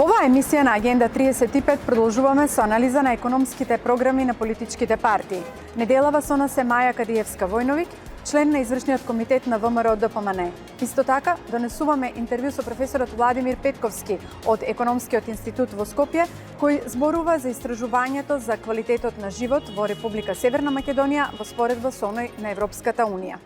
Во оваа емисија на Агенда 35 продолжуваме со анализа на економските програми на политичките партии. Неделава со нас е Маја Кадиевска-Војновик, член на извршниот комитет на ВМРО ДПМН. Исто така, донесуваме интервју со професорот Владимир Петковски од Економскиот институт во Скопје, кој зборува за истражувањето за квалитетот на живот во Република Северна Македонија во споредба со оној на Европската Унија.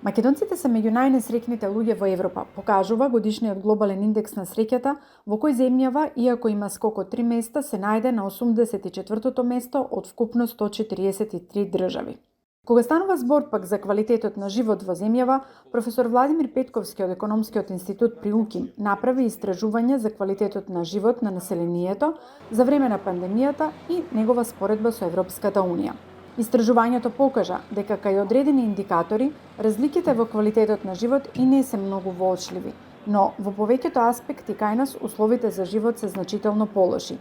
Македонците се меѓу најнесреќните луѓе во Европа, покажува годишниот глобален индекс на среќата, во кој земјава, иако има скок од 3 места, се најде на 84-то место од вкупно 143 држави. Кога станува збор пак за квалитетот на живот во земјава, професор Владимир Петковски од Економскиот институт при УКИМ направи истражување за квалитетот на живот на населението за време на пандемијата и негова споредба со Европската Унија. Истражувањето покажа дека кај одредени индикатори, разликите во квалитетот на живот и не се многу воочливи, но во повеќето аспекти кај нас условите за живот се значително полоши.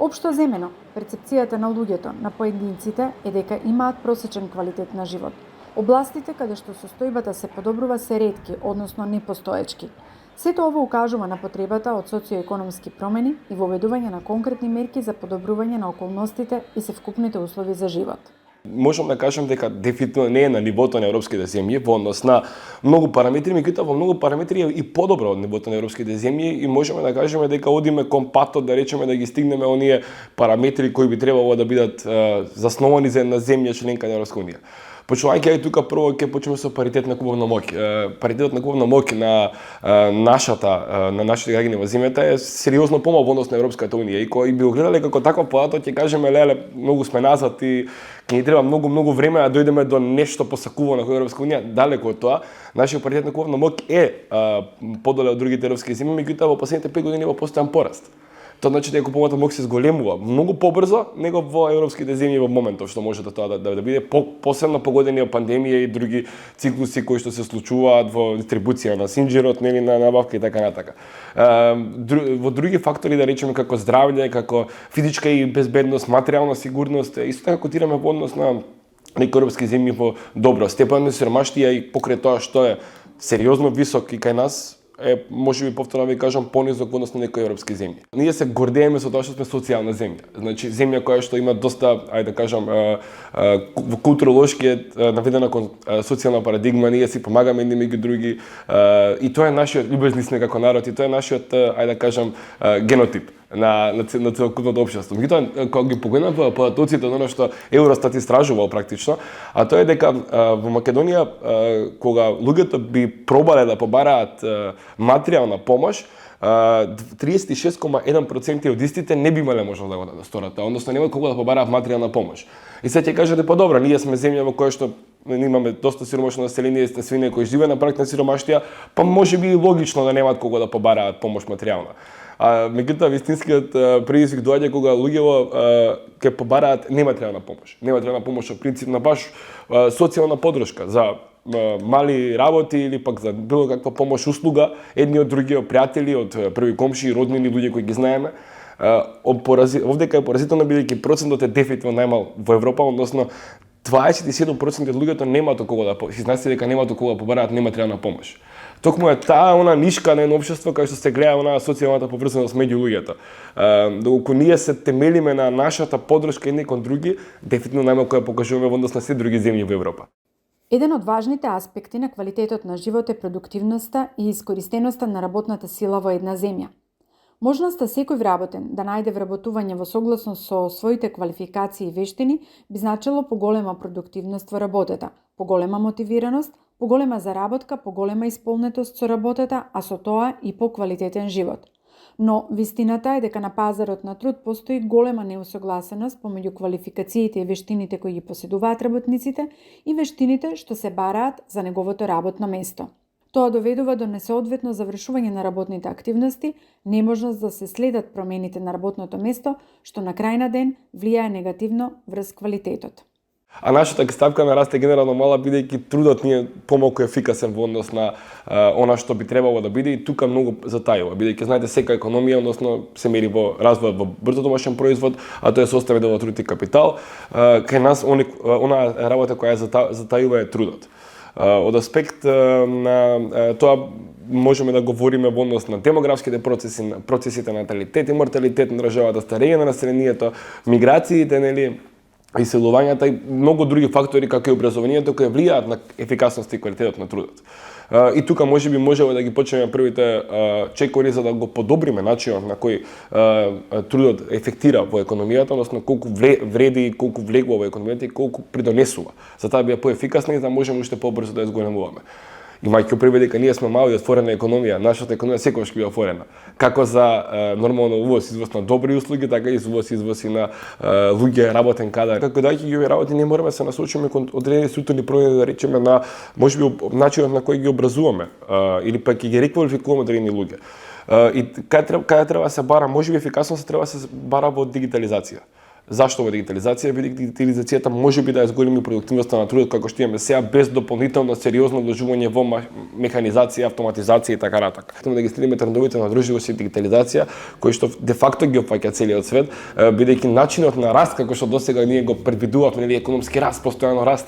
Општо земено, перцепцијата на луѓето, на поединците е дека имаат просечен квалитет на живот. Областите каде што состојбата се подобрува се ретки, односно непостоечки. Сето ово укажува на потребата од социоекономски промени и воведување на конкретни мерки за подобрување на околностите и севкупните услови за живот. Можам да кажам дека дефинитивно не е на нивото на европските земји во однос на многу параметри, меѓутоа во многу параметри е и подобро од нивото на европските земји и можеме да кажеме дека одиме кон патот да речеме да ги стигнеме оние параметри кои би требало да бидат засновани за една земја членка на Европска унија. Почнувајќи и тука прво ќе почнеме со паритет на куповна моќ. Паритетот на куповна моќ на нашите граѓани во земјата е сериозно помал во однос на Европската унија и кој би го гледале како таков податок ќе кажеме леле многу сме назад и ќе ни треба многу време да дојдеме до нешто посакувано во Европска унија. Далеку од тоа, нашиот паритет на куповна моќ е подоле од другите европски земји, меѓутоа во последните 5 години во постојан пораст. Тоа значи дека куповната моќ се зголемува многу побрзо него во европските земји во моментов што може тоа да биде посебно погодени од пандемија и други циклуси кои што се случуваат во дистрибуција на синџирот, нели на набавка и така натака. Во други фактори да речеме како здравје, како физичка и безбедност, материјална сигурност, исто така котираме во однос на некои европски земји во добро степен на сиромаштија и покрај тоа што е сериозно висок и кај нас е, можеби повторно ви кажам, понизок во однос на некои европски земји. Ние се гордееме со тоа што сме социјална земја. Значи земја која што има доста, ајде да кажам, во културолошки е наведена кон социјална парадигма, ние си помагаме едни меѓу други и тоа е нашиот љубезни сме како народ и тоа е нашиот, ајде да кажам, генотип на целокупното општество. Меѓутоа, кога ги погледнам податоците од оно што Евростат истражувал практично, а тоа е дека во Македонија кога луѓето би пробале да побараат материјална помош, 36,1% од истите не би имале можност да го сторат, односно нема кога да побараат материјална помош. И сега ќе кажете, па добро, ние сме земја во која што имаме доста сиромашно население, свине кои живеат на праг на сиромаштија, па можеби и логично да немаат кога да побараат помош материјална. Меѓутоа, вистинскиот предизвик доаѓа кога луѓето ќе побараат нематеријална помош. Нематеријална помош во принцип на баш социјална поддршка за мали работи или пак за било каква помош, услуга, едни од други, од пријатели, од први комши, роднини, луѓе кои ги знаеме. Овдека е поразително бидејќи процентот е дефинитивно најмал во Европа, односно 27% од луѓето немаат од кого да изнаси дека немаат од кого да побараат нематеријална помош. Токму е таа она нишка на едно општество кај што се гледа она социјалната поврзаност меѓу луѓето. Доколку ние се темелиме на нашата поддршка едни кон други, дефинитивно најмалку ја покажуваме во однос на сите други земји во Европа. Еден од важните аспекти на квалитетот на живот е продуктивноста и искористеноста на работната сила во една земја. Можноста секој вработен да најде вработување во согласност со своите квалификации и вештини би значило поголема продуктивност во работата, поголема мотивираност, поголема заработка, поголема исполнетост со работата, а со тоа и поквалитетен живот. Но вистината е дека на пазарот на труд постои голема неусогласеност помеѓу квалификациите и вештините кои ги поседуваат работниците и вештините што се бараат за неговото работно место. Тоа доведува до несоодветно завршување на работните активности, неможност да се следат промените на работното место, што на крај на ден влијае негативно врз квалитетот. А нашата ставка на раст е генерално мала, бидејќи трудот ни е помалку ефикасен во однос на она што би требало да биде и тука многу затајува, бидејќи знаете сека економија, односно се мери во развојот во брзо домашен производ, а тоа е составен дел од труд и капитал. Кај нас она работа која затајува е трудот. Од аспект на тоа можеме да говориме во однос на демографските процеси, процесите на наталитет и морталитет на државата, старење на населението, миграциите, нели, иселувањата и многу други фактори како и образованието кои влијаат на ефикасноста и квалитетот на трудот. И тука можеби можеме да ги почнеме првите чекори за да го подобриме начинот на кој трудот ефектира во економијата, односно колку вреди и колку влегува во економијата и колку придонесува. За таа бија поефикасна и да можеме уште побрзо да ја зголемуваме. Имајќи предвид дека ние сме мала и отворена економија, нашата економија секогаш ќе биде отворена. Како за нормално увоз извоз на добри услуги, така и увоз извоз и на луѓе, работен кадар. Како да ги овие работи ние мораме да се насочиме кон одредени структурни промени, да речеме на можеби начинот на кој ги образуваме или пак ги реквалификуваме одредени луѓе. И каде треба да се бара, можеби ефикасност треба да се бара во дигитализација. Зашто во дигитализација? Бидејќи дигитализацијата може би да ја зголеми продуктивноста на трудот како што имаме сега, без дополнително сериозно вложување во механизација, автоматизација и така натаму. Тоа да ги следиме трендовите на одржливост и дигитализација, кои што де факто ги опфаќа целиот свет, бидејќи начинот на раст како што досега ние го предвидувавме, нели, економски раст, постојано раст,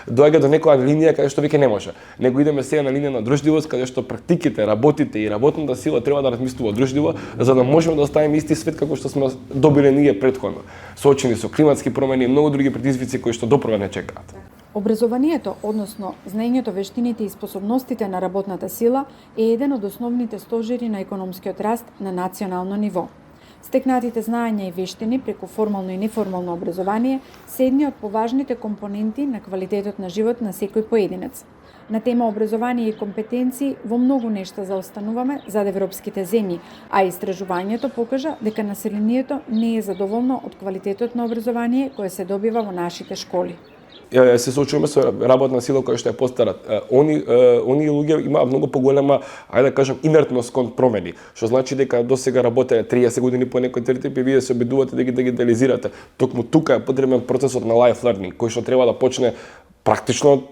доаѓа до некоја линија каде што веќе не може. Него идеме сега на линија на одржливост, каде што практиките, работите и работната сила треба да размислува одржливо, за да можеме да оставиме исти свет како што сме добиле ние претходно. Соочени со климатски промени и многу други предизвици кои што допрва не чекаат. Образованието, односно знаењето, вештините и способностите на работната сила е еден од основните стожери на економскиот раст на национално ниво. Стекнатите знаења и вештини преку формално и неформално образование се едни од поважните компоненти на квалитетот на живот на секој поединец. На тема образование и компетенции во многу нешта заостануваме зад европските земји, а истражувањето покажа дека населението не е задоволно од квалитетот на образование кое се добива во нашите школи. Се соочуваме со работна сила која што е постара. Оние луѓе имаат многу поголема, ајде да кажам, инертност кон промени, што значи дека досега работеле 30 години по некој стереотип и вие се обидувате да ги дигитализирате. Токму тука е потребен процесот на life learning, кој што треба да почне практично,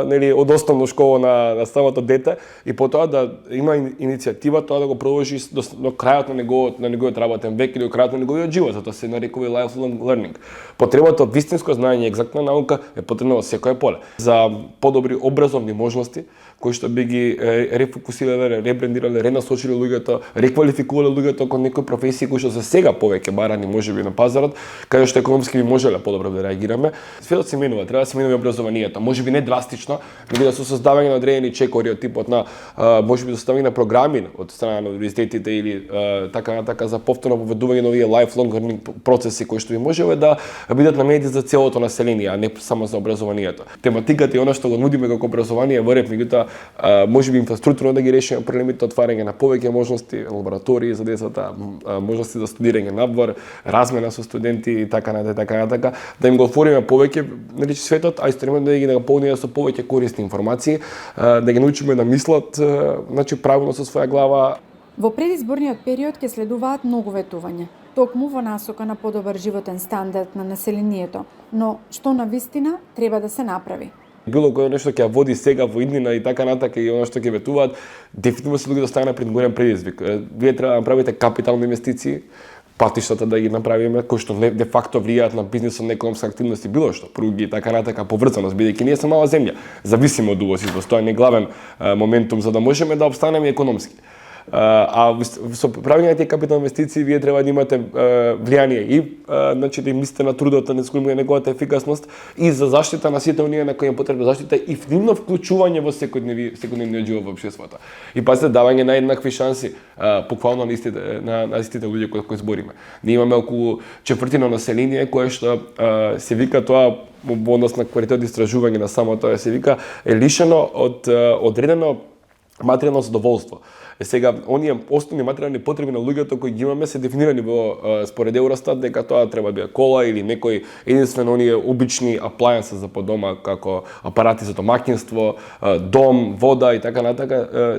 нели, од основна школа на самото дете и потоа да има иницијатива тоа да го продолжи до крајот на неговиот работен век или до крајот на неговиот живот, затоа се нарекува life learning. Потребата од вистинско знаење и екзактна наука е потребна во секое поле. За подобри образовни можности кои што би ги рефокусирале, ребрендирале, ренасочиле луѓето, реквалификувале луѓето кон некои професии кои што се сега повеќе барани можеби на пазарот, каде што економски би можеле подобро да реагираме. Светот се менува, треба да се менува образованието. Можеби не драстично, но да со создавање на одредени чекори од типот на можеби составање на програми од страна на универзитетите или така за повторно поведување на овие lifelong learning процеси кои што би можеле да бидат наменети за целото население, а не само за образованието. Тематиката и она што го нудиме како образование во ред, меѓутоа можеби инфраструктурно да ги решиме проблемите, отварање на повеќе можности, лаборатории за децата, можности за студирање надвор, размена со студенти и така натака, да им го отвориме повеќе, нели, светот, а исторично да ги наполниме со повеќе корисни информации, да ги научиме да мислат, значи правилно со своја глава. Во предизборниот период ќе следуваат многу ветувања, токму во насока на подобар животен стандард на населението, но што на вистина треба да се направи. Било кое нешто ќе води сега во иднина и така натака и оно што ќе ветуваат, дефинитивно се луѓе да стане пред голем предизвик. Вие треба да направите капитални инвестиции, патиштата да ги направиме, кои што де факто влијаат на бизнисот, на економска активност и било што, пруги и така натака, поврзаност, бидејќи ние сме мала земја, зависиме од увоз извоз, тоа е главен моментум за да можеме да обстанеме економски. А со правење на тие капитални инвестиции вие треба да имате влијание и значи да мислите на трудот, да не згубиме неговата ефикасност и за заштита на сите оние на кои им потребна заштита и нивно вклучување во секојдневниот живот во општеството. И пазите, давање на еднакви шанси буквално на истите луѓе кои збориме. Ние имаме околу четвртина население кое што се вика тоа во однос на квалитет истражување на само тоа се вика е лишено од одредено материјално задоволство. Сега, оние основни материјални потреби на луѓето кои ги имаме се дефинирани во според Евростат дека тоа треба да биде кола или некој единствено оние обични appliances за по дома како апарати за домаќинство, дом, вода и така натака.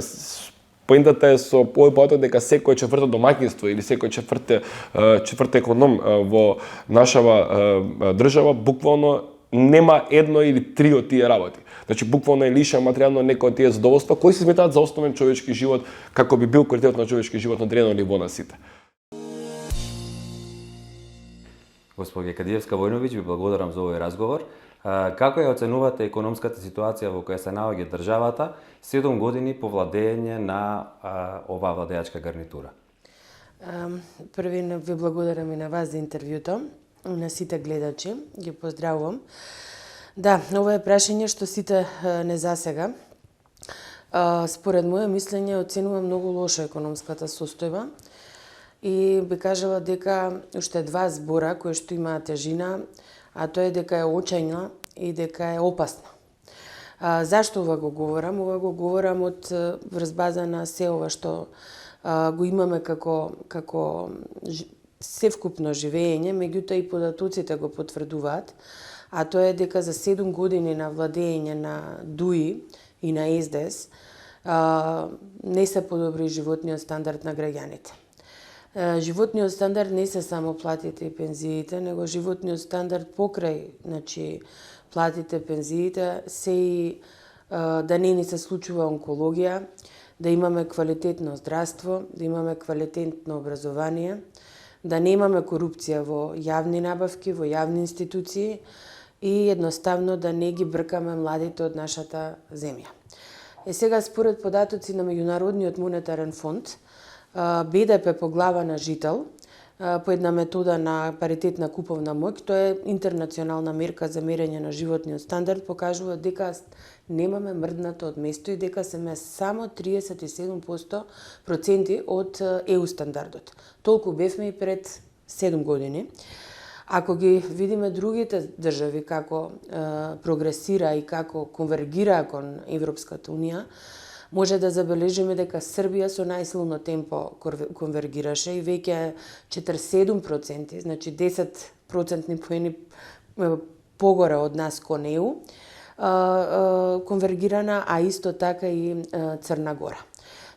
Поентата е со овој поатот дека секој четврто домаќинство или секој четврт економ во нашава држава буквално нема едно или три од тие работи. Значи буквално е лишен материјално некој од тие задоволства кои се сметаат за основен човечки живот, како би бил квалитетот на човечки живот на одредено ниво на сите. Госпоѓа Кадиевска Војновиќ, ви благодарам за овој разговор. Како ја оценувате економската ситуација во која се наоѓа државата 7 години по владење на оваа владеачка гарнитура? Први ви благодарам и на вас за интервјуто, на сите гледачи, ги поздравувам. Да, ова е прашање што сите не засега. Според моје мислење оценува многу лошо економската состојба и би кажала дека уште два збора кои што имаат тежина, а тоа е дека е очајна и дека е опасна. Зашто ова го говорам? Ова го говорам од врз база на се ова што го имаме како севкупно живење, меѓутоа и податоците го потврдуваат, а тоа е дека за 7 години на владење на ДУИ и на СДС не се подобри животниот стандард на граѓаните. Животниот стандард не се само платите и пензиите, него животниот стандард покрај платите, пензиите, се и да не ни се случува онкологија, да имаме квалитетно здравство, да имаме квалитетно образование, да немаме корупција во јавни набавки, во јавни институции и едноставно да не ги бркаме младите од нашата земја. Сега, според податоци на Меѓународниот монетарен фонд, БДП по глава на жител, по една метода на паритетна куповна моќ, тоа е интернационална мерка за мерење на животниот стандард, покажува дека немаме мрднато од место и дека сме само 37% од ЕУ стандардот. Толку бевме и пред 7 години. Ако ги видиме другите држави како прогресира и како конвергира кон Европската Унија, може да забележиме дека Србија со најсилно темпо конвергираше и веќе 47%, значи 10% поени погоре од нас кон ЕУ, конвергирана, а исто така и Црна Гора.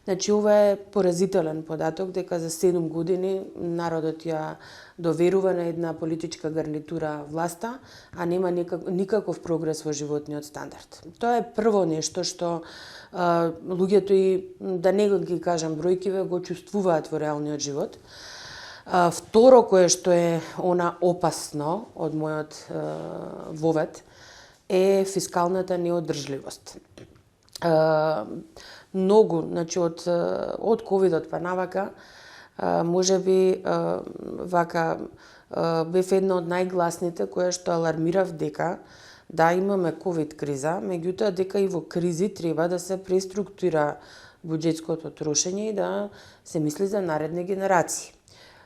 Значи, ова е поразителен податок дека за 7 години народот ја доверува на една политичка гарнитура власта, а нема никаков прогрес во животниот стандард. Тоа е прво нешто што луѓето и, да не ги кажам бројкиве, го чувствуваат во реалниот живот. Второ, кое што е опасно од мојот вовед, е фискалната неодржливост. Многу, значи од ковидот па навака, може би вака бев една од најгласните која што алармирав дека да имаме ковид криза, меѓутоа дека и во кризи треба да се преструктура буџетското трошење и да се мисли за наредни генерации.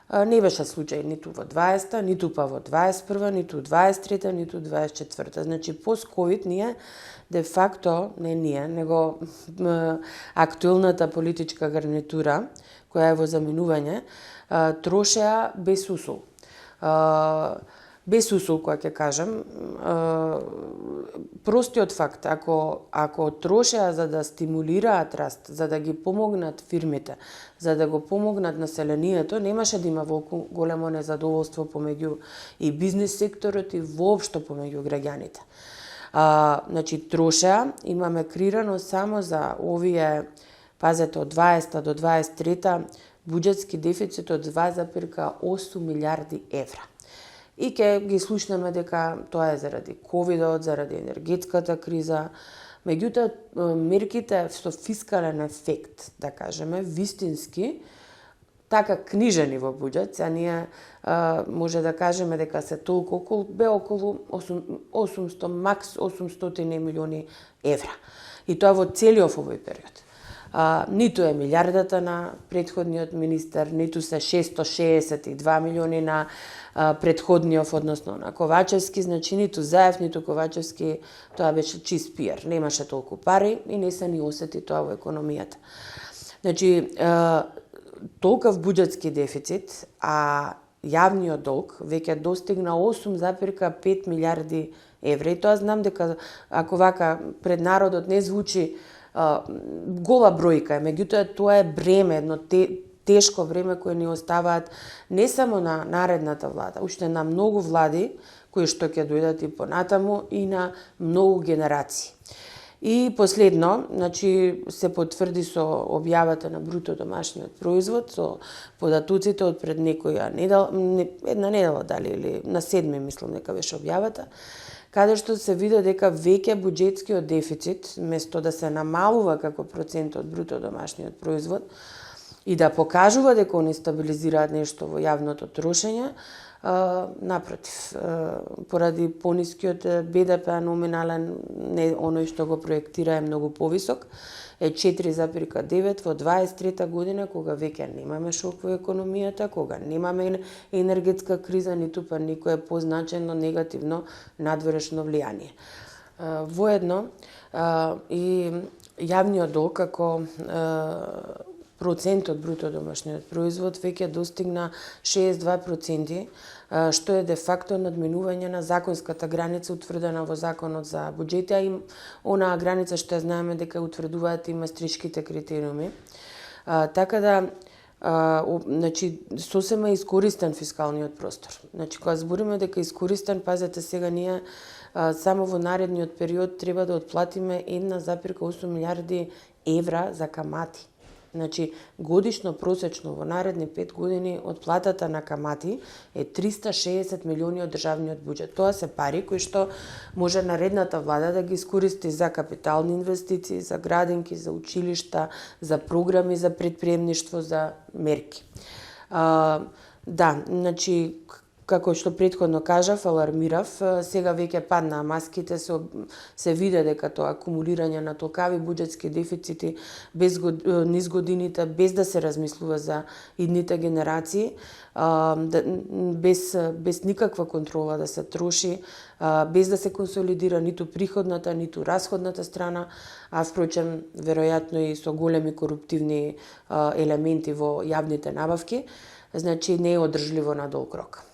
Не беше случај ниту во 20-та, ниту па во 21-та, ниту 23-та, ниту 24-та. Значи, пост-ковид ние, де факто, не ние, него актуелната политичка гарнитура, која е во заминување, трошеа без усул. Без усул, која ќе кажам, простиот факт, ако трошеа за да стимулираат раст, за да ги помогнат фирмите, за да го помогнат населението, немаше да има волку големо незадоволство помеѓу и бизнес секторот и воопшто помеѓу граѓаните. Значи, трошеа имаме крирано само за овие, пазете, од 20 до 23 буџетски дефицит од 2,8 милиарди евра. И ќе ги слушнеме дека тоа е заради ковидот, заради енергетската криза, меѓутоа мерките со фискален ефект, да кажеме, вистински, така книжени во буџет, а ние може да кажеме дека се толку околу 800, макс 800 милиони евра. И тоа во целиот овој период. Ниту е милиардата на претходниот министер, ниту се 662 милиони на претходниот, односно на Ковачевски, значи ниту Заев, ниту Ковачевски, тоа беше чист пиар. Немаше толку пари и не се ни осети тоа во економијата. Значи, толков буџетски дефицит, а јавниот долг веќе достигна 8,5 милиарди евра. И тоа знам дека, ако вака пред народот не звучи гола бројка, меѓутоа тоа е бреме, едно тешко време кое ни оставаат не само на наредната влада, уште на многу влади кои што ќе дојдат и понатаму и на многу генерации. И последно, значи се потврди со објавата на бруто домашниот производ, со податоците од пред некоја една недела дали или на 7 мислам дека беше објавата, каде што се види дека веќе буџетскиот дефицит, место да се намалува како процент од бруто домашниот производ и да покажува дека они стабилизираат нешто во јавното трошење, напротив, поради понискиот БДП номинален, не оној што го проектира е многу повисок, е 4,9 во 23 година, кога веќе немаме шок во економијата, кога немаме енергетска криза, ниту па никое позначено негативно надворешно влијание. Воедно, и јавниот долг како процент од бруто домашниот производ веќе достигна 62%, што е де факто надминување на законската граница утврдена во Законот за буџетот, а и онаа граница што ја знаеме дека утврдуваат и мастришките критериуми. Така да, значи, сосема искористен фискалниот простор. Значи, кога збориме дека искористен, пазете сега ние само во наредниот период треба да отплатиме 1,8 милиарди евра за камати. Значи, годишно просечно во наредни 5 години отплатата на камати е 360 милиони од државниот буџет. Тоа се пари кои што може наредната влада да ги искористи за капитални инвестиции, за градинки, за училишта, за програми за предприемништво, за мерки. Да, значи, како што претходно кажав, алармирав, сега веќе паднаа маските, се виде дека тоа акумулирање на толкави буџетски дефицити низ годините, без да се размислува за идните генерации, без никаква контрола да се троши, без да се консолидира ниту приходната, ниту расходната страна, а впрочем, веројатно и со големи коруптивни елементи во јавните набавки, значи не е одржливо на долг рок.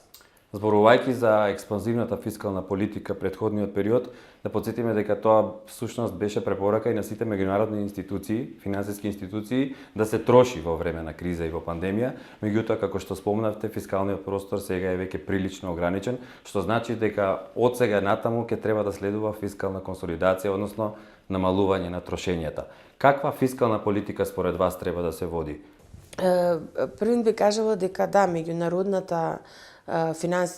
Зборувајќи за експанзивната фискална политика претходниот период, да потсетиме дека тоа всушност беше препорака и на сите меѓународни институции, финансиски институции, да се троши во време на криза и во пандемија. Меѓутоа, како што спомнавте, фискалниот простор сега е веќе прилично ограничен, што значи дека од сега натаму ќе треба да следува фискална консолидација, односно намалување на трошењата. Каква фискална политика според вас треба да се води? Првин би кажала дека да,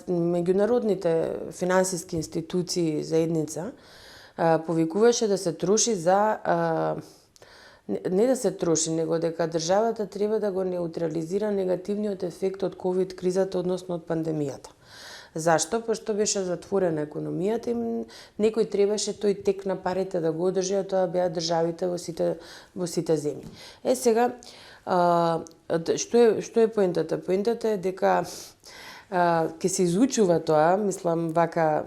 меѓународните финансиски институции заедница повикуваше да се троши за не да се троши, него дека државата треба да го неутрализира негативниот ефект од ковид кризата, односно од пандемијата. Зашто? Пошто беше затворена економијата и некој требаше тој тек на парите да го одржи, а тоа беа државите во сите земји. Сега, што е поентата? Поентата е дека ќе се изучува тоа, мислам вака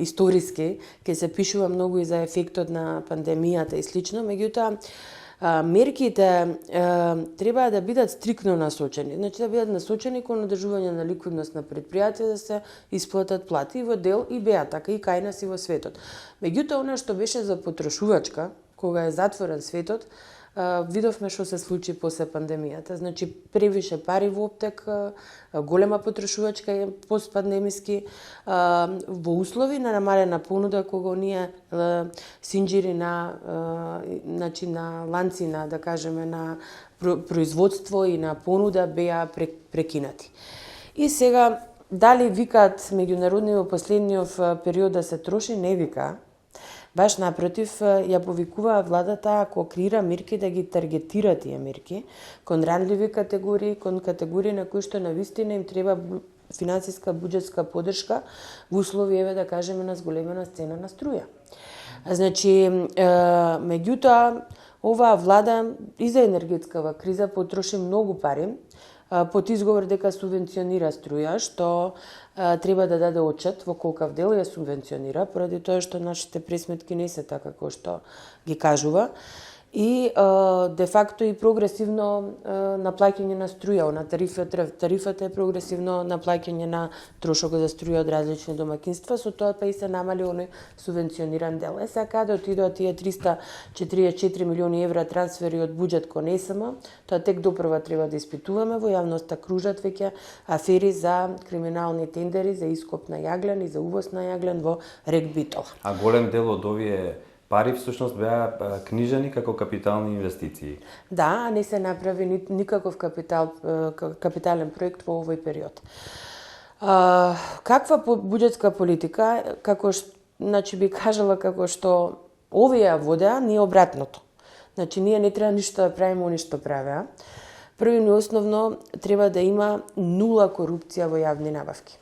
историски, ќе се пишува многу и за ефектот на пандемијата и слично, меѓутоа мерките треба да бидат стрикно насочени, значи да бидат насочени кон одржување на ликвидност на предпријатија, да се исплатат плати и во дел и беа така и кај нас и во светот. Меѓутоа, она што беше за потрошувачка, кога е затворен светот, видовме што се случи после пандемијата. Значи, превише пари во оптек, голема потрошувачка постпандемиски, во услови на намалена понуда, кога оние синџири на ланци на, да кажеме, на производство и на понуда беа прекинати. И сега, дали викаат меѓународни во последниот период да се троши, не вика. Баш напротив, ја повикуваа владата ако креира мерки да ги таргетира тие мерки кон ранливи категории, кон категории на кои што навистина им треба финансиска буџетска поддршка во услови, да кажеме, на зголемена цена на струја. Значи, меѓутоа, оваа влада и за енергетскава криза потроши многу пари, под изговор дека субвенционира струја, што треба да даде отчет во колкав дел ја субвенционира, поради тоа што нашите пресметки не се така како што ги кажува. И де факто и прогресивно наплаќање на струја, на тарифата е прогресивно наплаќање на трошокот за струја од различни домакинства, со тоа па и се намали оној субвенциониран дел. Сега каде отидоа тие 344 милиони евра трансфери од буџет кон ЕСМ, тоа тек допрва треба да испитуваме, во јавноста кружат веќе афери за криминални тендери, за ископ на јаглен и за увоз на јаглен во рек Битола. А голем дел од овие пари всушност беа книжени како капитални инвестиции. Да, не се направи никаков капитален проект во овој период. Каква буџетска политика, значи би кажала како што овие ја водеа, ние обратното. Значи ние не треба ништо да правиме, они што правеа. Прво и основно треба да има нула корупција во јавни набавки.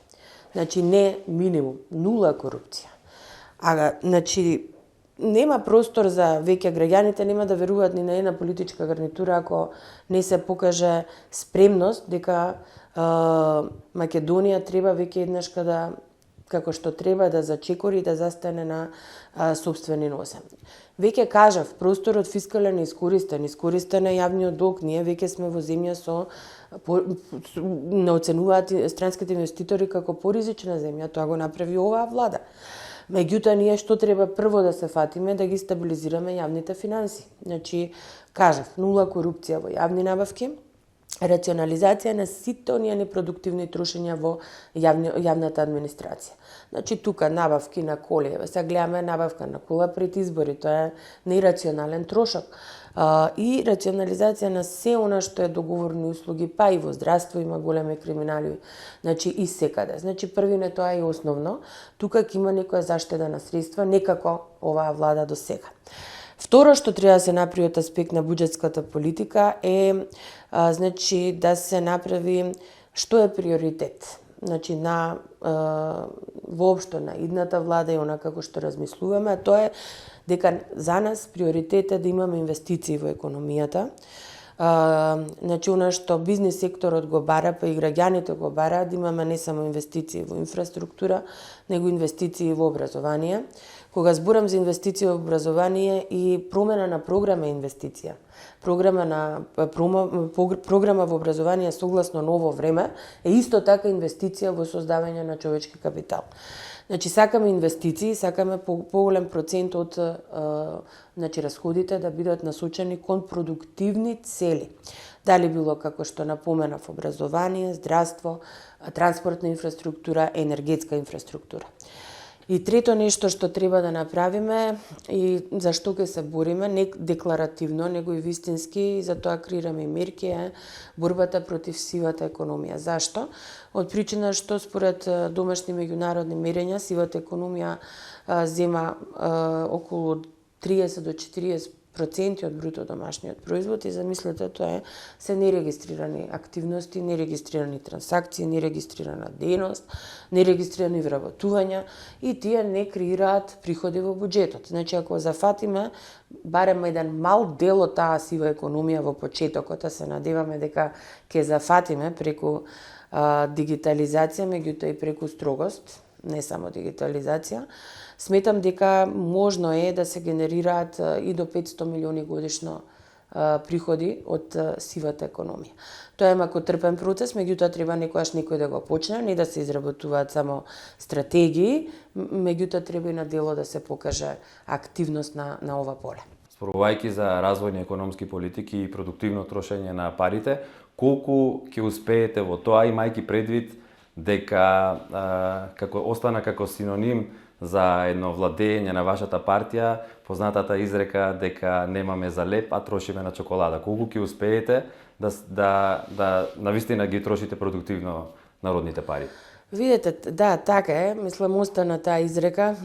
Значи не минимум, нула корупција. Значи нема простор за веќе граѓаните нема да веруваат ни на една политичка гарнитура ако не се покаже спремност дека Македонија треба веќе еднаш како што треба да зачекори да застане на сопствени нозе. Веќе кажав, просторот фискален е искористен е јавниот долг, ние веќе сме во земја со не оценуваат странските инвеститори како поризична земја, тоа го направи оваа влада. Меѓутоа, ние што треба прво да се фатиме, да ги стабилизираме јавните финанси. Значи, кажав, нула корупција во јавни набавки, рационализација на сите оние непродуктивни трошења во јавната администрација. Значи, тука набавки на коли, сега гледаме набавка на кола пред избори, тоа е нерационален трошок. И рационализација на се она што е договорни услуги, па и во здравство има големи криминали, значи и секаде. Значи први не тоа е основно, тука ќе има некоја заштеда на средства, некако оваа влада до сега. Второ што треба да се направи од аспект на буџетската политика е значи да се направи што е приоритет. Значи на воопшто на идната влада и она како што размислуваме, тоа е дека за нас приоритет е да имаме инвестиции во економијата. Значи, она што бизнес секторот го бара, па и граѓаните го бараат, да имаме не само инвестиции во инфраструктура, него инвестиции во образование. Кога зборам за инвестиции во образование и промена на програма е инвестиција. Програма во образование согласно ново време е исто така инвестиција во создавање на човечки капитал. Значи, сакаме инвестиции, сакаме поголем процент од значи, расходите да бидат насочени кон продуктивни цели. Дали било како што напоменав образование, здравство, транспортна инфраструктура, енергетска инфраструктура. И трето нешто што треба да направиме и за што ќе се бориме, не декларативно, него и вистински, и за тоа креираме и мерки, е борбата против сивата економија. Зашто? Од причина што според домашни меѓународни мерења сивата економија зема околу 30 до 40% од бруто домашниот производ и замислете тоа се нерегистрирани активности, нерегистрирани трансакции, нерегистрирана дејност, нерегистрирани вработувања и тие не креираат приходи во буџетот. Значи ако зафатиме барем еден мал дел од таа сива економија во почетокот, се надеваме дека ќе зафатиме преку дигитализација, меѓутоа и преку строгост, не само дигитализација, сметам дека можно е да се генерираат и до 500 милиони годишно приходи од сивата економија. Тоа е макотрпен процес, меѓутоа треба некојаш некој да го почне, не да се изработуваат само стратегии, меѓутоа треба и на дело да се покаже активност на ова поле. Зборувајќи за развојни економски политики и продуктивно трошење на парите, колку ќе успеете во тоа, имајќи предвид дека како остана како синоним за едно владење на вашата партија, познатата изрека дека немаме за леп, а трошиме на чоколада. Колку ќе успеете да навистина ги трошите продуктивно народните пари? Видете, да, така е. Мислам, остана таа изрека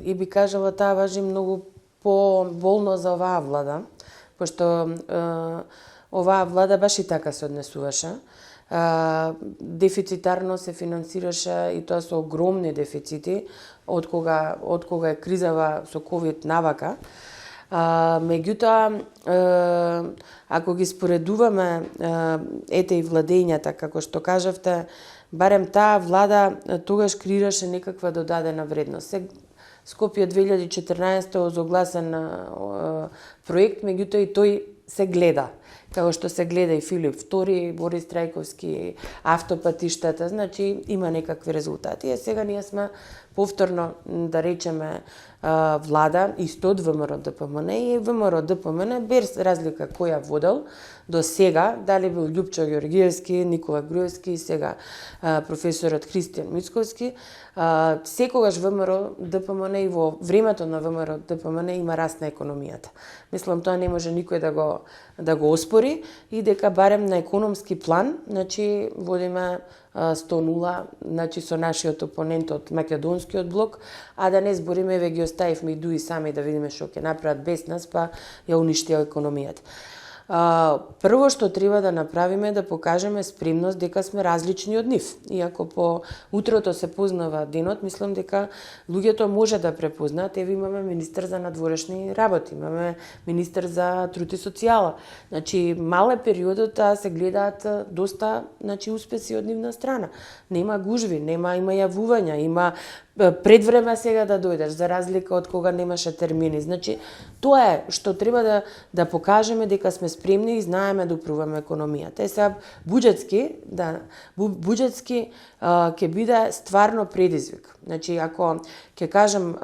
и би кажала таа важи многу поболно за оваа влада, пошто оваа влада баш и така се однесуваше. Дефицитарно се финансираше и тоа со огромни дефицити од кога е кризава со ковид навака. Меѓутоа, ако ги споредуваме ете и владењата, како што кажавте, барем таа влада тогаш креираше некаква додадена вредност. Скопје 2014 озогласен проект, меѓутоа и тој се гледа. како што се гледа и Филип II, Борис Трајковски, автопатиштата, значи има некакви резултати. Сега ние сме повторно, да речеме, влада исто од ВМРО ДПМН и ВМРО ДПМН без разлика кој ја водел до сега, дали бил Љупчо Ѓоргиевски, Никола Груевски и сега професорот Христијан Мицковски, секогаш ВМРО ДПМН и во времето на ВМРО ДПМН има раст на економијата. Мислам, тоа не може никој да го оспори и дека барем на економски план, значи водиме 100-0, значи со нашиот опонент од македонскиот блок, а да не збориме, ве ги оставивме и дуи сами да видиме што ќе направат без нас, па ја уништија економијата. Прво што треба да направиме е да покажеме спремност дека сме различни од нив. Иако по утрото се познава денот, мислам дека луѓето може да препознаат. Еве имаме министер за надворешни работи, имаме министер за труд и социјала. Значи, мал е периодот, а се гледаат доста, значи, успеси од нивна страна. Нема гужви, има јавувања, има пред време сега да дојдеш, за разлика од кога немаше термини. Значи, тоа е што треба да покажеме дека сме спремни и знаеме да управуваме економијата. Сега буџетски ќе биде стварно предизвик. Значи, ако ќе кажам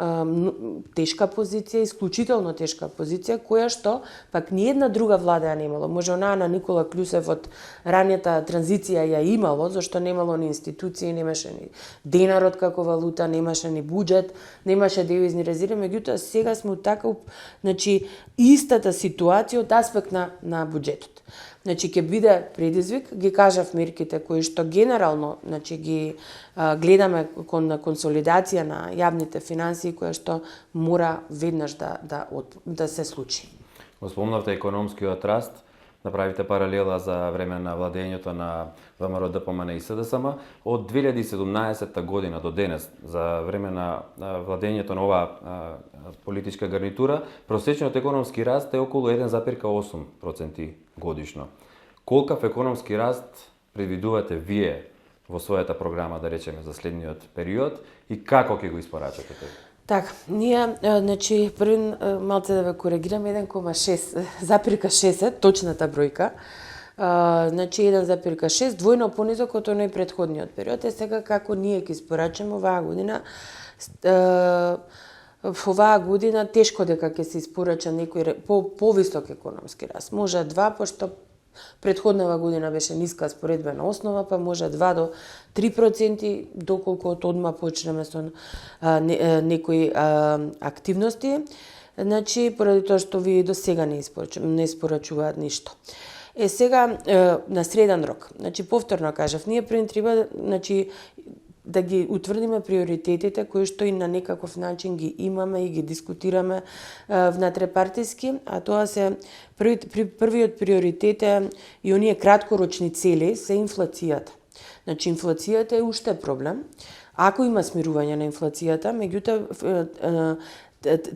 тешка позиција, исклучително тешка позиција, која што пак ни една друга влада ја немало. Може онаа на Никола Клюсев од ранијата транзиција ја имало, зашто немало ни институции, немаше ни денарот како валута, немаше ни буџет, немаше девизни резерви, меѓутоа сега сме така, значи истата ситуација од аспект на буџетот. Значи ќе биде предизвик, ги кажав мерките кои што генерално, значи ги гледаме на консолидација на јавните финансии која што мора веднаш да се случи. Го спомнавте економскиот раст, направите паралела за време на владењето на ВМРО ДПМН и СДСМ. Од 2017 година до денес, за време на владењето на оваа политичка гарнитура, просечниот економски раст е околу 1,8% годишно. Колкав економски раст предвидувате вие во својата програма, да речеме, за следниот период и како ќе го испорачате тој? Така, ние, значи, првин малце да ве коригирам, 1,6, точната бројка. Значи 1,6, двојно понизок од оној претходниот период. Сега како ние ќе испорачаме оваа година, тешко дека ќе се испорача некој повисок економски раст. Може 2, пошто претходнава година беше ниска споредбена основа, па може 2 до 3%, доколку од одма почнеме со некои активности. Значи, поради тоа што ви до сега не испорачуваат ништо. Сега, на среден рок, значи, повторно кажав, ние треба, значи, да ги утврдиме приоритетите кои што и на некаков начин ги имаме и ги дискутираме внатре-партиски, а тоа се првиот приоритет е и оние краткорочни цели се инфлацијата. Значи, инфлацијата е уште проблем. Ако има смирување на инфлацијата, меѓутоа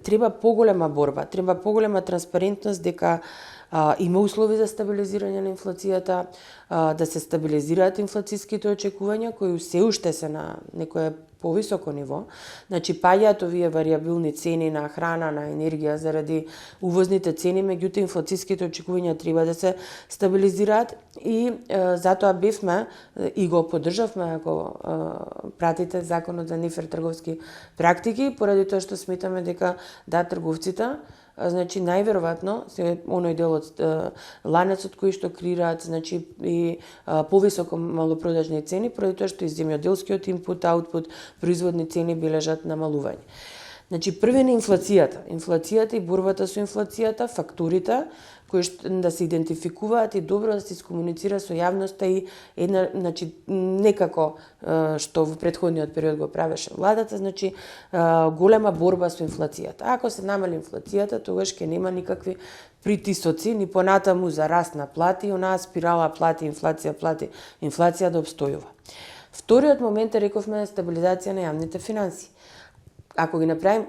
треба поголема борба, треба поголема транспарентност дека има услови за стабилизирање на инфлацијата, да се стабилизираат инфлацијските очекувања кои се уште се на некое повисоко ниво. Значи, паѓаат овие варијабилни цени на храна, на енергија заради увозните цени, меѓутоа инфлацијските очекувања треба да се стабилизираат и затоа бевме и го поддржавме, ако пратите законот за нефер трговски практики, поради тоа што сметаме дека трговците, значи најверојатно се оној дел од ланецот кои што креираат, значи и повисоко малопродажни цени, поради тоа што и земјоделскиот инпут, аутпут, производни цени бележат намалување. Значи, први на инфлацијата и борбата со инфлацијата, факторите кои што да се идентификуваат и добро да се искомуницира со јавноста и една, значи, некако што во претходниот период го правеше владата, значи голема борба со инфлацијата. Ако се намали инфлацијата, тогаш ќе нема никакви притисоци ни понатаму за раст на плати, онаа спирала плати, инфлација да обстојува. Вториот момент е, рековме, стабилизација на јавните финансии. Ако ги направим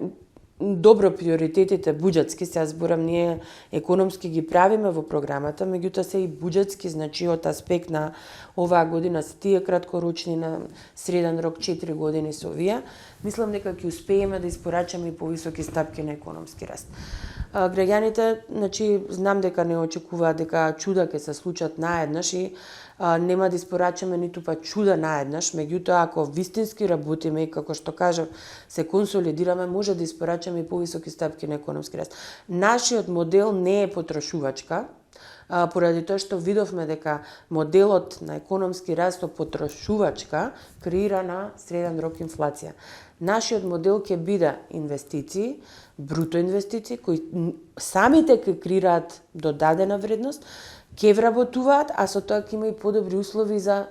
добро приоритетите буџетски, сега зборам, ние економски ги правиме во програмата, меѓутоа се и буџетски, значи од аспект на оваа година се тие краткорочни на среден рок 4 години со овие, мислам дека ќе успееме да испорачаме и повисоки стапки на економски раст. граѓаните, значи, знам дека не очекуваат дека чуда ќе се случат наеднаш и нема да испорачаме ниту па чуда наеднаш, меѓутоа ако вистински работиме и како што кажав, се консолидираме, може да испорачаме и повисоки стапки на економски раст. Нашиот модел не е потрошувачка, поради тоа што видовме дека моделот на економски раст со потрошувачка креира на среден рок инфлација. Нашиот модел ќе биде инвестиции, бруто инвестиции, кои самите ќе креираат додадена вредност, ќе вработуваат, а со тоа ќе има и подобри услови за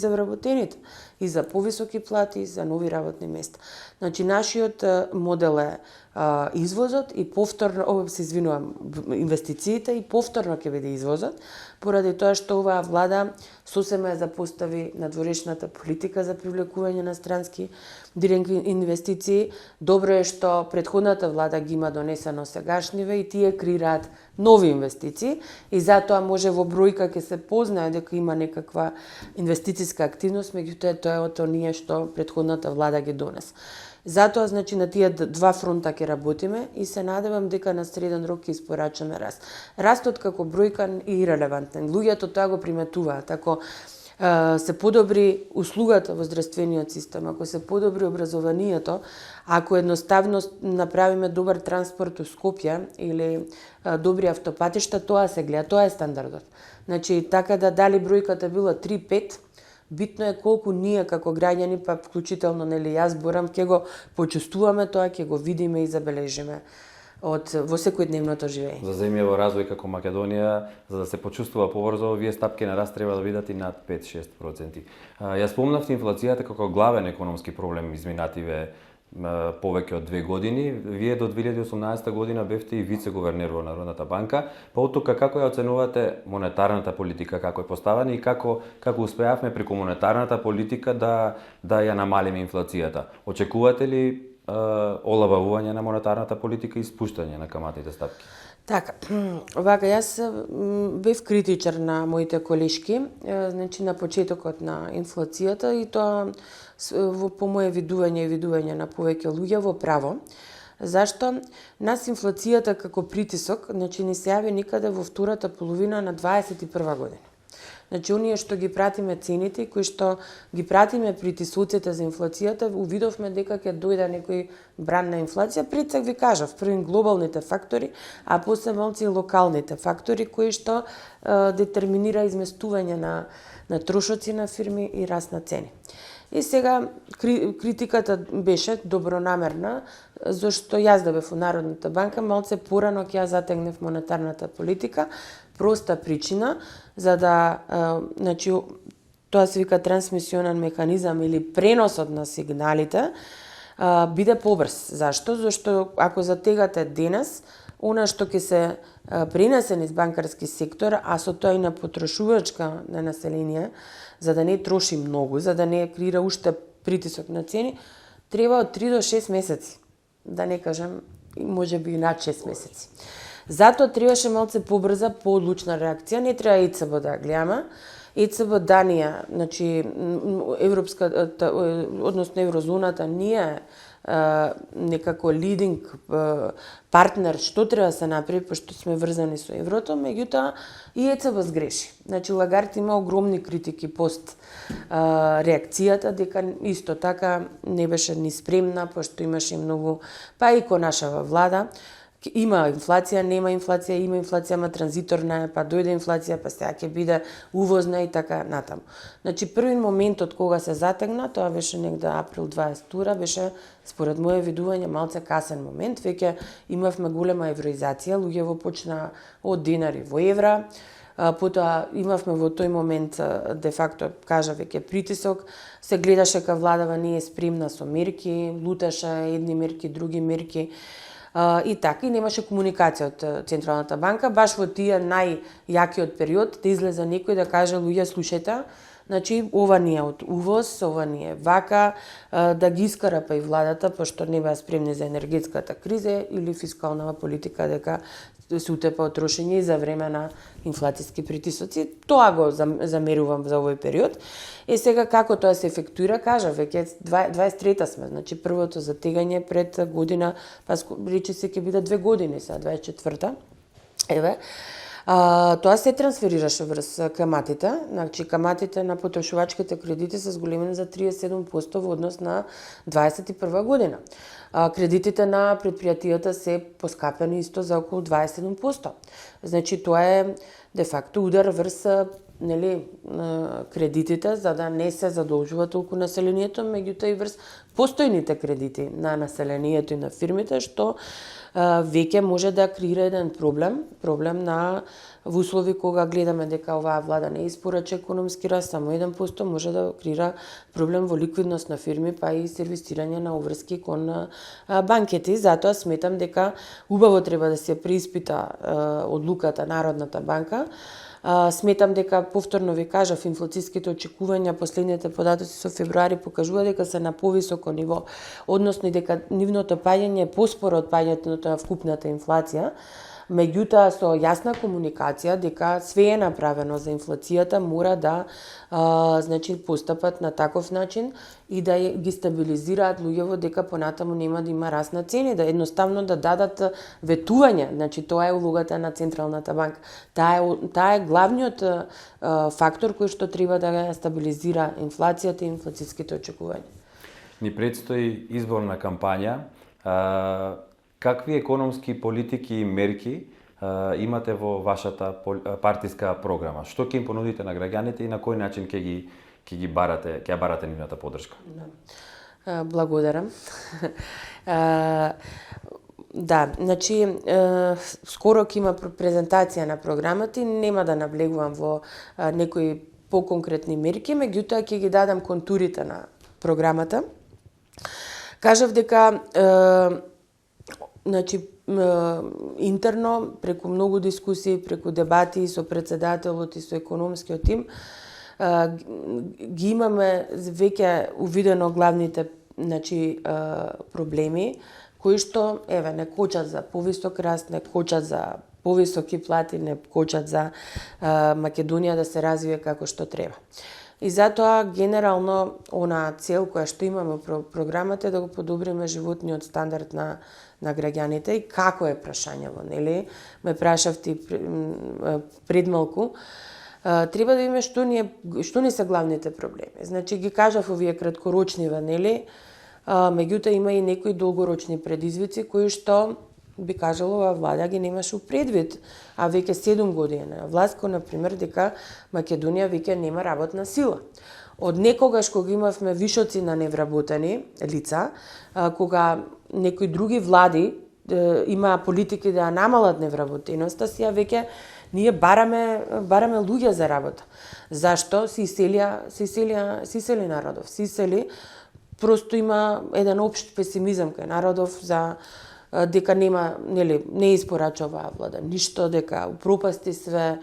вработените, и за повисоки плати, и за нови работни места. Значи, нашиот модел е извозот и повторно, инвестициите и повторно ќе биде извозот, поради тоа што оваа влада сосема ја запостави надворешната политика за привлекување на странски директни инвестиции. Добро е што претходната влада ги има донесено сегашниве и тие креираат нови инвестиции и затоа може во бројка ќе се познае дека има некаква инвестициска активност, меѓутоа тоа е од оние што претходната влада ги донесе. Затоа, значи, на тие два фронта ќе работиме и се надевам дека на среден рок ќе испорачаме раст. Растот како бројка е ирелевантен. Луѓето тоа го приметуваат. Ако се подобри услугата во здравствениот систем, ако се подобри образованието, ако едноставно направиме добар транспорт у Скопје или добри автопатишта, тоа се гледа, тоа е стандардот. Значи, така да дали бројката била 3-5, битно е колку ние како граѓани, па вклучително нели јас зборам, ќе го почувствуваме тоа, ќе го видиме и забележиме во секојдневното живење. За земја во развој како Македонија, за да се почувствува побрзо, овие стапки на раст треба да бидат и над 5-6%. Ја спомнавте инфлацијата како главен економски проблем изминативе повеќе од 2 години. Вие до 2018 година бевте и вице-гувернер во Народната банка. Па од тука како ја оценувате монетарната политика, како е поставена и како успеавме преку монетарната политика да ја намалиме инфлацијата? Очекувате ли олабавување на монетарната политика и спуштање на каматните стапки? Така, вака, јас бев критичар на моите колешки, значи на почетокот на инфлацијата и тоа по моje видување и видување на повеќе луѓе во право. Зашто? Нас инфлацијата како притисок, значи ни се јави никаде во втората половина на 21 година. Значи, оние што ги пратиме цените, кои што ги пратиме притисоците за инфлацијата, увидовме дека ќе дојде некој бран на инфлација. Пред сега ви кажав, први глобалните фактори, а после малци и локалните фактори, кои што детерминира изместување на трошоци на фирми и раст на цени. И сега критиката беше добронамерна, зашто јас да бев во Народната банка, малце порано ќе ја затегнев монетарната политика, проста причина, за да, значи, тоа се вика трансмисионен механизам или преносот на сигналите, биде побрз. Зашто? Зашто ако затегате денес, она што ќе се пренесе низ банкарски сектор, а со тоа и на потрошувачка на население, за да не троши многу, за да не креира уште притисок на цени, треба од 3 до 6 месеци. Да не кажем, може би и над 6 месеци. Затоа требаше малце побрза, поодлучна реакција. Не треба ЕЦБ да гледаме. ЕЦБ Данија, значи европската, односно еврозоната, ние некако лидинг партнер што треба да се направи, пошто сме врзани со еврото, меѓутоа и ЕЦБ сгреши. Значи Лагард има огромни критики пост реакцијата, дека исто така не беше ни спремна, пошто имаше многу, па и кон нашава влада, има инфлација, нема инфлација, има инфлација, ама транзиторна е, па дојде инфлација, па сега ќе биде увозна и така натаму. Значи, први момент од кога се затегна, тоа беше негде април 22, беше, според моје видување, малце касен момент, веќе имавме голема евроизација, луѓето почна од динари во евра, потоа имавме во тој момент, де факто, кажа веќе притисок, се гледаше ка владава не е спремна со мерки, луташе едни мерки, други мерки, и така, и немаше комуникација од Централната банка, баш во тие најјакиот период да излезе некој да каже, луѓе, слушајте, Значи, ова ни е од увоз, ова ни е вака, да ги искара па и владата, пошто не беа спремни за енергетската криза или фискална политика дека се утепа од трошење и за време на инфлацијски притисоци. Тоа го замерувам за овој период. Сега како тоа се ефектуира, кажа, веќе 23-та сме, значи првото затегање пред година, па речи се ќе биде 2 години сега, 24-та. Еве, тоа се трансферираше врз каматите, значи каматите на потрошувачките кредити се зголемени за 37% во однос на 21 година. Кредитите на предпријатијата се поскапени исто за околу 27%. Значи тоа е де факто удар врз кредитите за да не се задолжува толку населението, меѓутоа и врз постојните кредити на населението и на фирмите, што веќе може да креира еден проблем на во услови кога гледаме дека оваа влада не испорача економски раст, само 1% може да креира проблем во ликвидност на фирми, па и сервисирање на обврски кон банките. Затоа сметам дека убаво треба да се преиспита одлуката Народната банка. Сметам дека, повторно ви кажав, инфлацијските очекувања, последните податоци со февруари покажува дека се на повисоко ниво, односно и дека нивното паѓање е поспоро од паѓањето на вкупната инфлација. Меѓутоа, со јасна комуникација дека све е направено за инфлацијата, мора да постапат на таков начин и да ги стабилизираат луѓево дека понатаму нема да има раст на цени, да едноставно да дадат ветување. Значи, тоа е улогата на Централната банка. Таа е главниот фактор кој што треба да стабилизира инфлацијата и инфлацијските очекувања. Ни предстои изборна кампања. Какви економски политики и мерки имате во вашата партиска програма? Што ќе им понудите на граѓаните и на кој начин ќе ја барате нивната поддршка? Благодарам. Да, значи, скоро ќе има презентација на програмата и нема да наблегувам во некои поконкретни мерки, меѓутоа ќе ги дадам контурите на програмата. Кажав дека значи, интерно, преку многу дискусии, преку дебати со председателот и со економскиот тим, ги имаме веќе увидено главните проблеми, кои што, не кочат за повисок раст, не кочат за повисоки плати, не кочат за Македонија да се развие како што треба. И затоа, генерално, она цел која што имаме во програмата е да го подобриме животниот стандард на граѓаните и како е прашањево, нели? Ме прашавте пред малку. Треба да видиме што ни се главните проблеми. Значи, ги кажав овие краткорочниве, нели? Меѓутоа има и некои долгорочни предизвици кои што би кажало оваа влада ги немаше у предвид, а веќе 7 години на власт, например, дека Македонија веќе нема работна сила. Од некогаш кога имавме вишоци на невработени лица, кога некои други влади имаа политики да намалат невработеноста, сега веќе ние бараме луѓе за работа. Зашто? Се исели народов. Се исели, просто има еден општ песимизам кај народов за дека нема, не испорача оваа влада ништо, дека упропасти све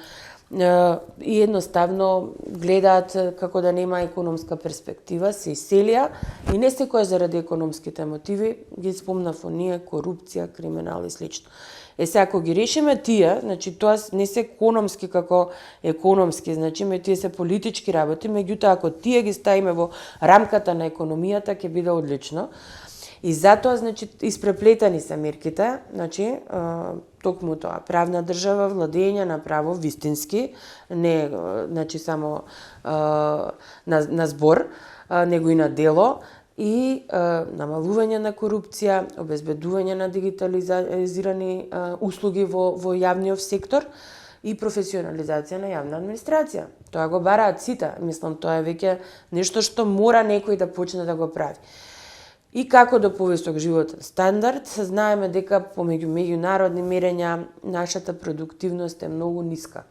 и едноставно гледаат како да нема економска перспектива, се иселија и не секој заради економските мотиви, ги спомнав оние, корупција, криминал и слично. Сега, ако ги решиме тие, значи тоа не се економски како економски, значи тие се политички работи, меѓутоа ако тие ги ставиме во рамката на економијата, ќе биде одлично. И затоа, значи, испреплетани се мерките, значи, токму тоа, правна држава, владење на право, вистински, не, значи, само на збор, него и на дело, и намалување на корупција, обезбедување на дигитализирани услуги во јавниот сектор и професионализација на јавна администрација. Тоа го бараат сите, мислам, тоа е веќе нешто што мора некој да почне да го прави. И како до повисок животен стандард, знаеме дека помеѓу меѓународни мерења нашата продуктивност е многу ниска.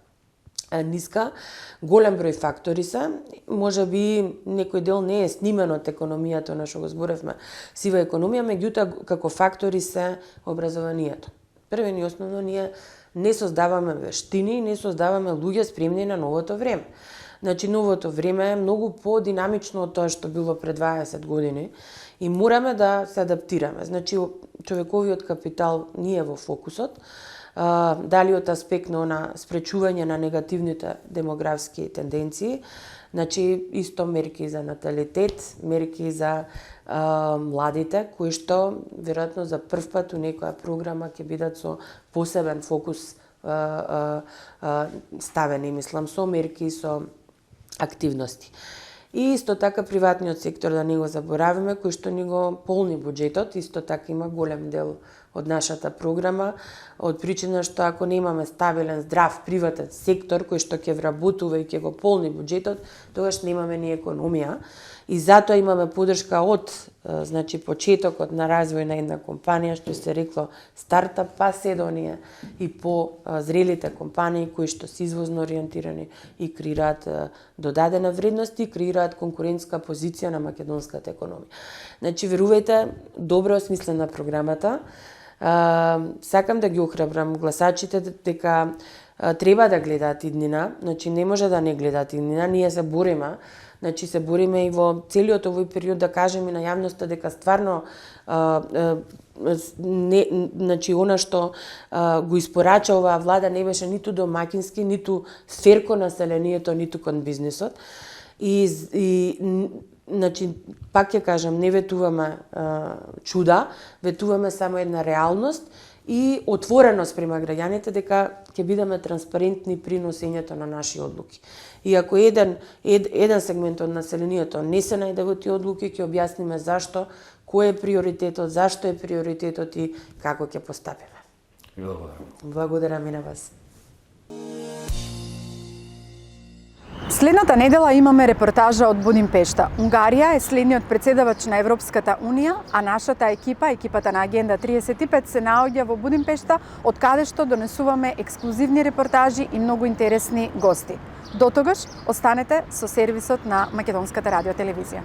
Голем број фактори се, може би некој дел не е снимен од економијата, на што го зборевме, сива економија, меѓутоа како фактори се образованието. Првен и основно ние не создаваме вештини, не создаваме луѓе спремни на новото време. Значи, новото време е многу подинамично од тоа што било пред 20 години и мораме да се адаптираме. Значи, човековиот капитал не е во фокусот, дали од аспект на спречување на негативните демографски тенденции, значи исто мерки за наталитет, мерки за младите, кои што веројатно за прв пат у некоја програма ќе бидат со посебен фокус ставени, мислам, со мерки, со активности. И исто така приватниот сектор, да не го забораваме, кој што ни го полни буџетот, исто така има голем дел од нашата програма, од причина што ако немаме стабилен, здрав приватен сектор кој што ќе вработува и ќе го полни буџетот, тогаш немаме ни економија. И затоа имаме поддршка од значи почетокот на развој на една компанија, што се рекло стартап, па се до оние и по зрелите компании кои што се извозно ориентирани и креираат додадена вредност и креираат конкурентска позиција на македонската економија. Значи, верувајте, добро осмислена програмата. Сакам да ги охрабрам гласачите дека треба да гледаат иднина, значи не може да не гледаат иднина, ние се бориме, значи се бориме и во целиот овој период да кажеме на јавноста дека стварно значи она што го испорача оваа влада не беше ниту домакински, ниту сфер кон населението, ниту кон бизнисот. И значи, пак ќе кажам, не ветуваме чуда, ветуваме само една реалност и отвореност према граѓаните дека ќе бидеме транспарентни при носењето на наши одлуки. И ако еден сегмент од населението не се најде во тие одлуки, ќе објасниме зашто, кој е приоритетот, зашто е приоритетот и како ќе постапиме. Благодарам. Благодарам и на вас. Следната недела имаме репортажа од Будимпешта. Унгарија е следниот претседавач на Европската Унија, а нашата екипата на Агенда 35 се наоѓа во Будимпешта, од каде што донесуваме ексклузивни репортажи и многу интересни гости. До тогаш, останете со сервисот на Македонската радиотелевизија.